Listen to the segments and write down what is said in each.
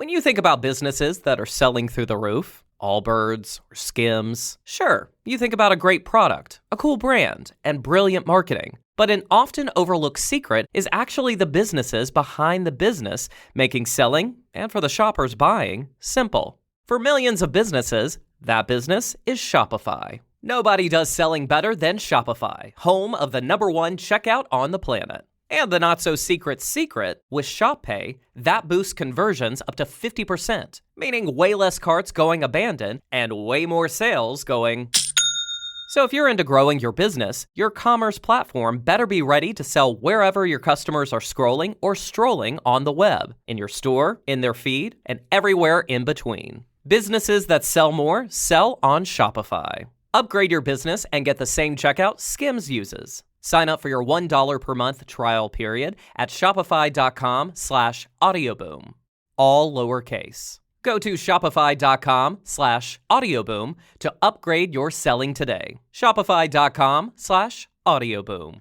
When you think about businesses that are selling through the roof, Allbirds or Skims, sure, you think about a great product, a cool brand, and brilliant marketing. But an often overlooked secret is actually the businesses behind the business, making selling, and for the shoppers buying, simple. For millions of businesses, that business is Shopify. Nobody does selling better than Shopify, home of the #1 checkout on the planet. And the not-so-secret secret, with Shop Pay, that boosts conversions up to 50%, meaning way less carts going abandoned and way more sales going. So if you're into growing your business, your commerce platform better be ready to sell wherever your customers are scrolling or strolling on the web, in your store, in their feed, and everywhere in between. Businesses that sell more sell on Shopify. Upgrade your business and get the same checkout Skims uses. Sign up for your $1 per month trial period at shopify.com/audioboom. All lowercase. Go to shopify.com/audioboom to upgrade your selling today. Shopify.com/audioboom.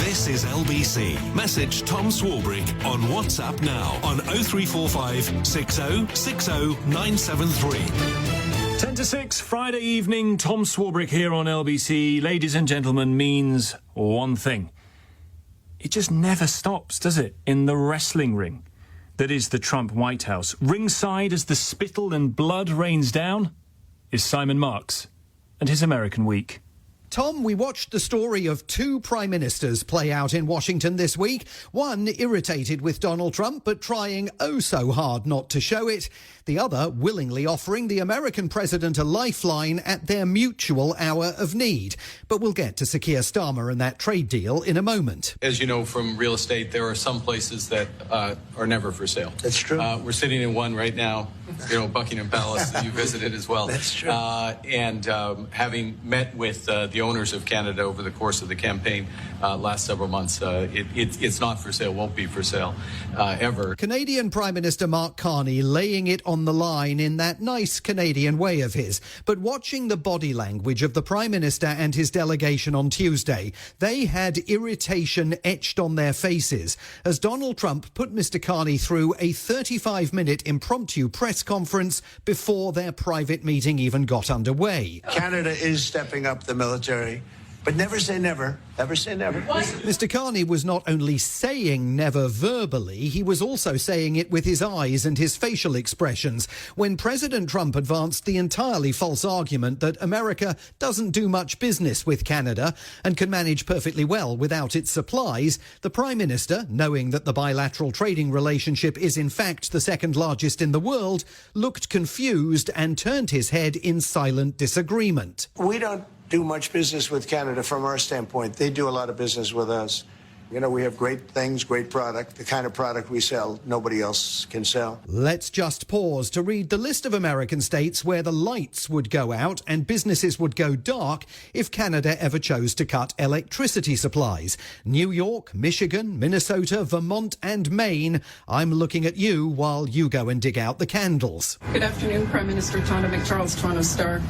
This is LBC. Message Tom Swarbrick on WhatsApp now on 0345 6060 973. 10 to 6, Friday evening, Tom Swarbrick here on LBC. Ladies and gentlemen, means one thing. It just never stops, does it? In the wrestling ring that is the Trump White House. Ringside as the spittle and blood rains down is Simon Marks and his American Week. Tom, we watched the story of two prime ministers play out in Washington this week. One irritated with Donald Trump, but trying oh so hard not to show it. The other willingly offering the American president a lifeline at their mutual hour of need. But we'll get to Sir Keir Starmer and that trade deal in a moment. As you know from real estate, there are some places that are never for sale. That's true. We're sitting in one right now, Buckingham Palace that you visited as well. That's true. And having met with the owners of Canada over the course of the campaign last several months, it's not for sale, won't be for sale ever. Canadian Prime Minister Mark Carney laying it on the line in that nice Canadian way of his. But watching the body language of the Prime Minister and his delegation on Tuesday, they had irritation etched on their faces as Donald Trump put Mr. Carney through a 35-minute impromptu press conference before their private meeting even got underway. Canada is stepping up the military, but never say never. Never say never. Mr. Carney was not only saying never verbally, he was also saying it with his eyes and his facial expressions when President Trump advanced the entirely false argument that America doesn't do much business with Canada and can manage perfectly well without its supplies. The Prime Minister, knowing that the bilateral trading relationship is in fact the second largest in the world, looked confused and turned his head in silent disagreement. We don't do much business with Canada from our standpoint. They do a lot of business with us. You know, we have great things, great product. The kind of product we sell, nobody else can sell. Let's just pause to read the list of American states where the lights would go out and businesses would go dark if Canada ever chose to cut electricity supplies. New York, Michigan, Minnesota, Vermont and Maine. I'm looking at you while you go and dig out the candles. Good afternoon, Prime Minister Toronto McCharles, Toronto Star.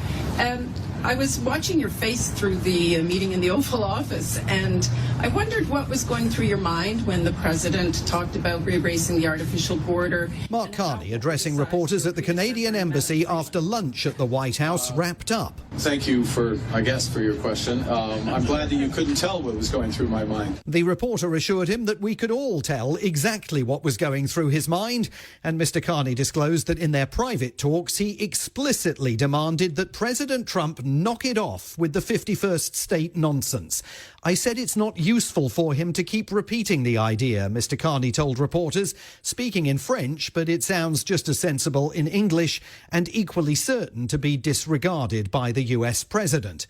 I was watching your face through the meeting in the Oval Office, and I wondered what was going through your mind when the President talked about erasing the artificial border. Mark Carney addressing reporters at the Canadian Embassy after lunch at the White House wrapped up. Thank you for your question. I'm glad that you couldn't tell what was going through my mind. The reporter assured him that we could all tell exactly what was going through his mind, and Mr. Carney disclosed that in their private talks he explicitly demanded that President Trump knock it off with the 51st state nonsense. I said it's not useful for him to keep repeating the idea, Mr. Carney told reporters, speaking in French, but it sounds just as sensible in English and equally certain to be disregarded by the US president.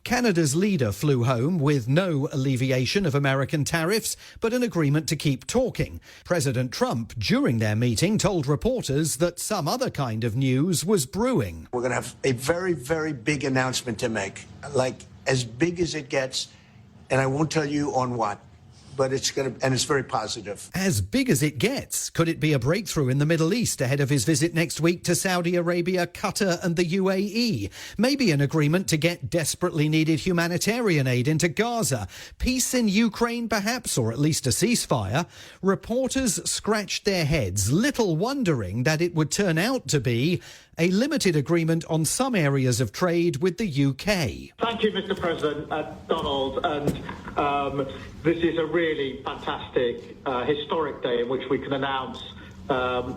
Canada's leader flew home with no alleviation of American tariffs, but an agreement to keep talking. President Trump, during their meeting, told reporters that some other kind of news was brewing. We're going to have a very, very big announcement to make, like as big as it gets, and I won't tell you on what, but it's very positive. As big as it gets. Could it be a breakthrough in the Middle East ahead of his visit next week to Saudi Arabia, Qatar and the UAE? Maybe an agreement to get desperately needed humanitarian aid into Gaza. Peace in Ukraine, perhaps, or at least a ceasefire. Reporters scratched their heads, little wondering that it would turn out to be a limited agreement on some areas of trade with the UK. Thank you, Mr. President, Donald. And this is a really fantastic, historic day in which we can announce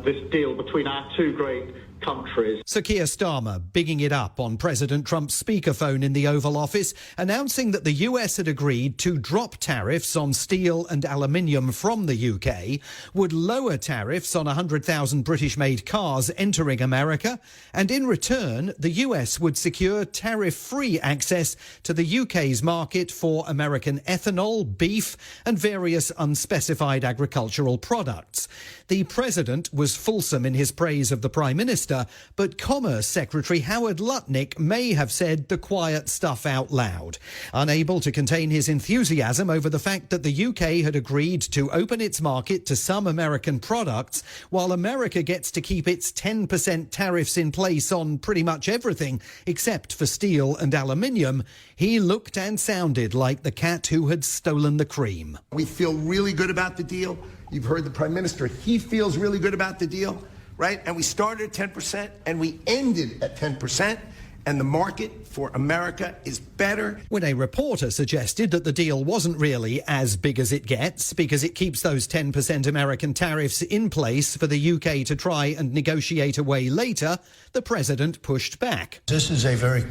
this deal between our two great countries. Sir Keir Starmer bigging it up on President Trump's speakerphone in the Oval Office, announcing that the US had agreed to drop tariffs on steel and aluminium from the UK, would lower tariffs on 100,000 British-made cars entering America, and in return, the US would secure tariff-free access to the UK's market for American ethanol, beef, and various unspecified agricultural products. The president was fulsome in his praise of the Prime Minister, but Commerce Secretary Howard Lutnick may have said the quiet stuff out loud. Unable to contain his enthusiasm over the fact that the UK had agreed to open its market to some American products, while America gets to keep its 10% tariffs in place on pretty much everything except for steel and aluminium, he looked and sounded like the cat who had stolen the cream. We feel really good about the deal. You've heard the Prime Minister. He feels really good about the deal. Right? And we started at 10% and we ended at 10%. And the market for America is better. When a reporter suggested that the deal wasn't really as big as it gets because it keeps those 10% American tariffs in place for the UK to try and negotiate away later, the president pushed back. This is a very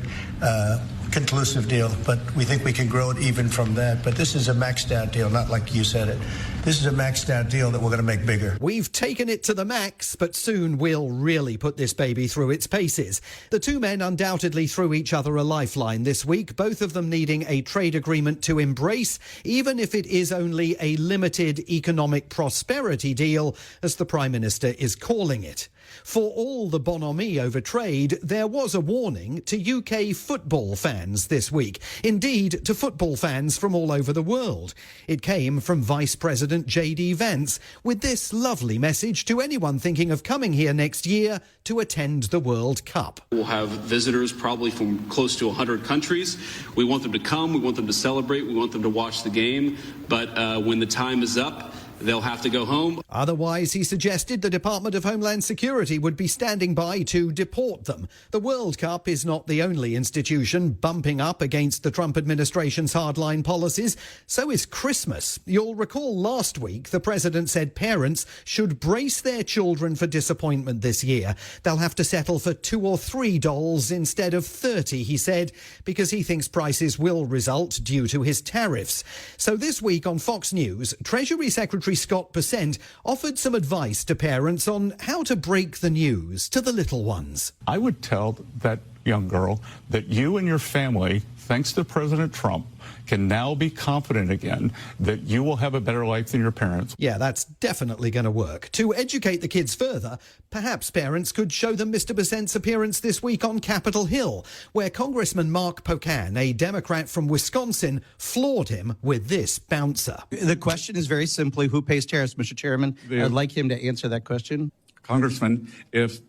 conclusive deal, but we think we can grow it even from that. But this is a maxed out deal, not like you said it. This is a maxed out deal that we're going to make bigger. We've taken it to the max, but soon we'll really put this baby through its paces. The two men undoubtedly threw each other a lifeline this week, both of them needing a trade agreement to embrace, even if it is only a limited economic prosperity deal, as the Prime Minister is calling it. For all the bonhomie over trade, there was a warning to UK football fans this week. Indeed, to football fans from all over the world. It came from Vice President J.D. Vance with this lovely message to anyone thinking of coming here next year to attend the World Cup. We'll have visitors probably from close to 100 countries. We want them to come, we want them to celebrate, we want them to watch the game. But when the time is up, they'll have to go home. Otherwise, he suggested the Department of Homeland Security would be standing by to deport them. The World Cup is not the only institution bumping up against the Trump administration's hardline policies. So is Christmas. You'll recall last week the president said parents should brace their children for disappointment this year. They'll have to settle for $2 or $3 instead of 30, he said, because he thinks prices will result due to his tariffs. So this week on Fox News, Treasury Secretary Scott Bessent offered some advice to parents on how to break the news to the little ones. I would tell that young girl that you and your family, thanks to President Trump, can now be confident again that you will have a better life than your parents. Yeah, that's definitely going to work. To educate the kids further, perhaps parents could show them Mr. Bessent's appearance this week on Capitol Hill, where Congressman Mark Pocan, a Democrat from Wisconsin, floored him with this bouncer. The question is very simply, who pays tariffs, Mr. Chairman? I'd like him to answer that question. Congressman, if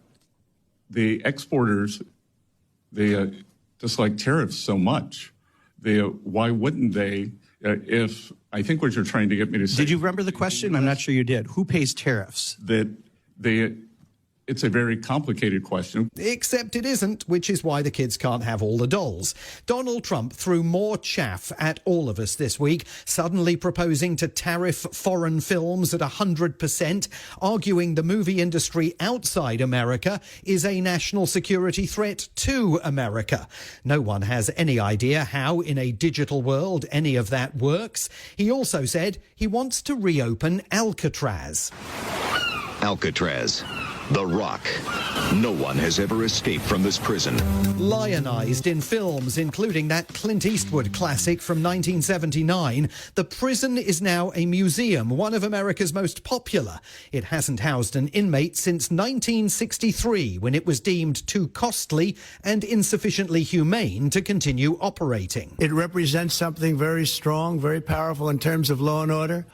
the exporters, they dislike tariffs so much, why wouldn't they, if I think what you're trying to get me to say... Did you remember the question? I'm not sure you did. Who pays tariffs? It's a very complicated question. Except it isn't, which is why the kids can't have all the dolls. Donald Trump threw more chaff at all of us this week, suddenly proposing to tariff foreign films at 100%, arguing the movie industry outside America is a national security threat to America. No one has any idea how, in a digital world, any of that works. He also said he wants to reopen Alcatraz. Alcatraz. The Rock. No one has ever escaped from this prison. Lionized in films, including that Clint Eastwood classic from 1979, the prison is now a museum, one of America's most popular. It hasn't housed an inmate since 1963, when it was deemed too costly and insufficiently humane to continue operating. It represents something very strong, very powerful in terms of law and order.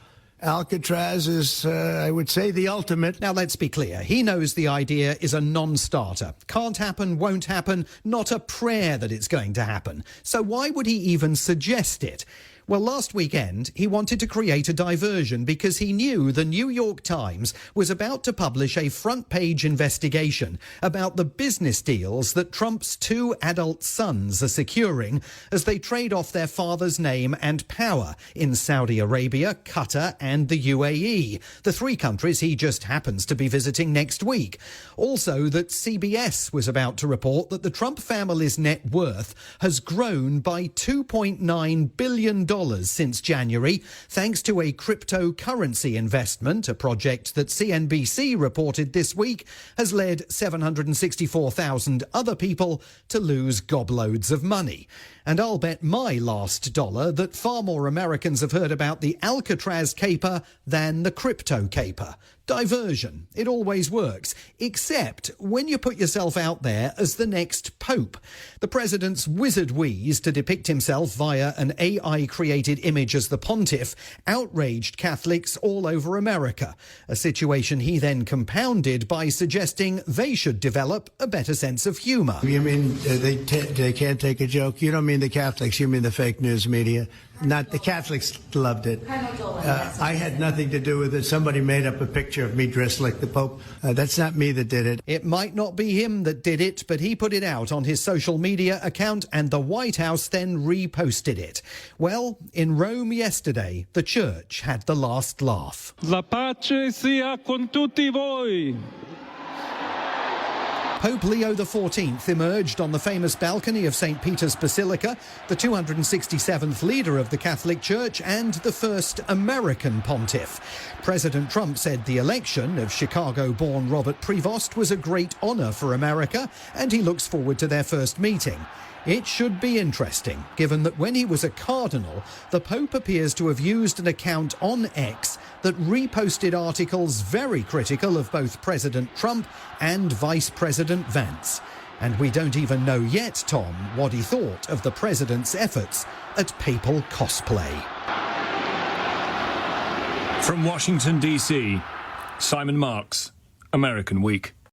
Alcatraz is, I would say, the ultimate. Now, let's be clear. He knows the idea is a non-starter. Can't happen, won't happen, not a prayer that it's going to happen. So why would he even suggest it? Well, last weekend, he wanted to create a diversion because he knew the New York Times was about to publish a front-page investigation about the business deals that Trump's 2 adult sons are securing as they trade off their father's name and power in Saudi Arabia, Qatar and the UAE, the 3 countries he just happens to be visiting next week. Also, that CBS was about to report that the Trump family's net worth has grown by $2.9 billion since January, thanks to a cryptocurrency investment, a project that CNBC reported this week has led 764,000 other people to lose gobloads of money. And I'll bet my last dollar that far more Americans have heard about the Alcatraz caper than the crypto caper. Diversion. It always works, except when you put yourself out there as the next pope. The president's wizard wheeze to depict himself via an AI-created image as the pontiff outraged Catholics all over America, a situation he then compounded by suggesting they should develop a better sense of humour. You mean they can't take a joke? You don't mean the Catholics, you mean the fake news media. Not the Catholics loved it. I had nothing to do with it. Somebody made up a picture of me dressed like the Pope. That's not me that did it. It might not be him that did it, but he put it out on his social media account and the White House then reposted it. Well, in Rome yesterday, the church had the last laugh. La pace sia con tutti voi. Pope Leo XIV emerged on the famous balcony of St. Peter's Basilica, the 267th leader of the Catholic Church and the first American pontiff. President Trump said the election of Chicago-born Robert Prevost was a great honour for America, and he looks forward to their first meeting. It should be interesting, given that when he was a cardinal, the Pope appears to have used an account on X that reposted articles very critical of both President Trump and Vice President Vance. And we don't even know yet, Tom, what he thought of the president's efforts at papal cosplay. From Washington, D.C., Simon Marks, American Week.